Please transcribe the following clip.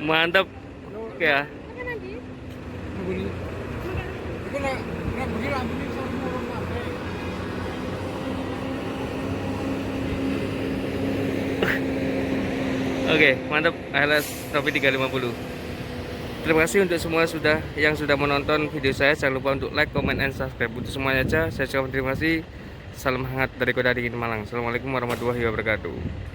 Mantap ya. Oke, mantap. Alas Shopee 350. Terima kasih untuk semua yang sudah menonton video saya. Jangan lupa untuk like, comment, and subscribe. Untuk semuanya aja, saya ucapkan terima kasih. Salam hangat dari Kota Dingin Malang. Assalamualaikum warahmatullahi wabarakatuh.